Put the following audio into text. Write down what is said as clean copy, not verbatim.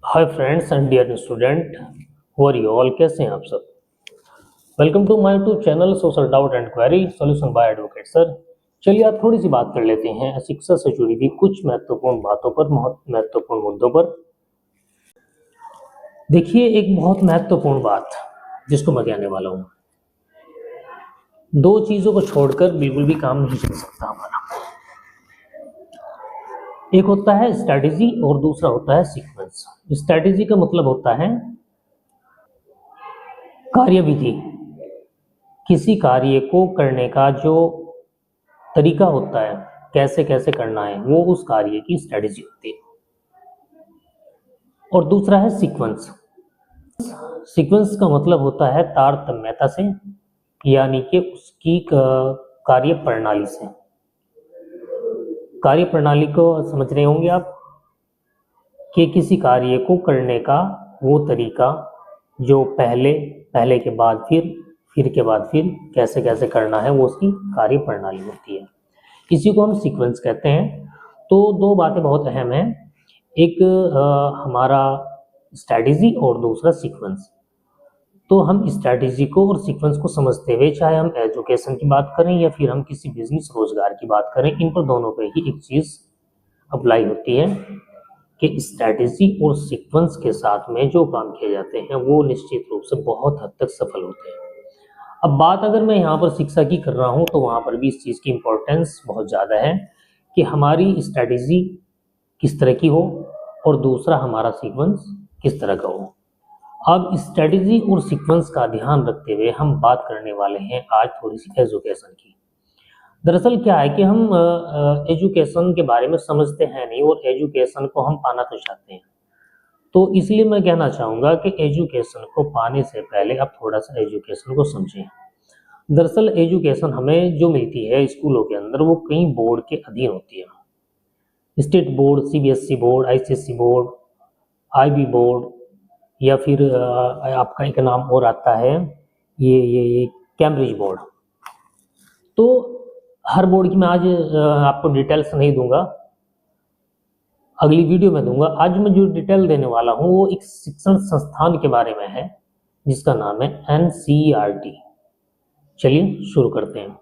Hi friends and dear student, who are you all? कैसे हैं आप सब? Welcome to my YouTube channel social doubt and query solution by advocate sir. चलिए आप थोड़ी सी बात कर लेते हैं शिक्षा से जुड़ी हुई कुछ महत्वपूर्ण बातों पर, महत्वपूर्ण मुद्दों पर। देखिए, एक बहुत महत्वपूर्ण बात जिसको मैं कहने वाला हूँ, दो चीजों को छोड़कर बिल्कुल भी काम नहीं चल सकता हमारा। एक होता है स्ट्रैटेजी और दूसरा होता है सीक्वेंस। स्ट्रैटेजी का मतलब होता है कार्यविधि, किसी कार्य को करने का जो तरीका होता है, कैसे कैसे करना है, वो उस कार्य की स्ट्रैटेजी होती है। और दूसरा है सीक्वेंस। सीक्वेंस का मतलब होता है तारतम्यता से, यानी कि उसकी कार्य प्रणाली से। कार्य प्रणाली को समझ रहे होंगे आप कि किसी कार्य को करने का वो तरीका जो पहले पहले के बाद फिर के बाद फिर कैसे कैसे करना है, वो उसकी कार्य प्रणाली होती है। इसी को हम सीक्वेंस कहते हैं। तो दो बातें बहुत अहम हैं, एक हमारा स्ट्रैटेजी और दूसरा सीक्वेंस। तो हम स्ट्रैटेजी को और सीक्वेंस को समझते हुए, चाहे हम एजुकेशन की बात करें या फिर हम किसी बिजनेस रोजगार की बात करें, इन पर दोनों पे ही एक चीज अप्लाई होती है कि स्ट्रैटेजी और सीक्वेंस के साथ में जो काम किए जाते हैं वो निश्चित रूप से बहुत हद तक सफल होते हैं। अब बात अगर मैं यहाँ पर शिक्षा की कर रहा हूँ तो वहाँ पर भी इस चीज़ की इम्पोर्टेंस बहुत ज़्यादा है कि हमारी स्ट्रैटेजी किस तरह की हो और दूसरा हमारा सीक्वेंस किस तरह का हो। अब स्ट्रैटेजी और सीक्वेंस का ध्यान रखते हुए हम बात करने वाले हैं आज थोड़ी सी एजुकेशन की। दरअसल क्या है कि हम एजुकेशन के बारे में समझते हैं नहीं और एजुकेशन को हम पाना तो चाहते हैं। तो इसलिए मैं कहना चाहूँगा कि एजुकेशन को पाने से पहले आप थोड़ा सा एजुकेशन को समझें। दरअसल एजुकेशन हमें जो मिलती है स्कूलों के अंदर, वो कई बोर्ड के अधीन होती है। State board, CBSE board, ICSE board, IB board, या फिर आपका एक नाम और आता है ये कैम्ब्रिज बोर्ड। तो हर बोर्ड की मैं आज आपको डिटेल्स नहीं दूंगा, अगली वीडियो में दूंगा। आज मैं जो डिटेल देने वाला हूँ वो एक शिक्षण संस्थान के बारे में है जिसका नाम है एनसीईआरटी। चलिए शुरू करते हैं।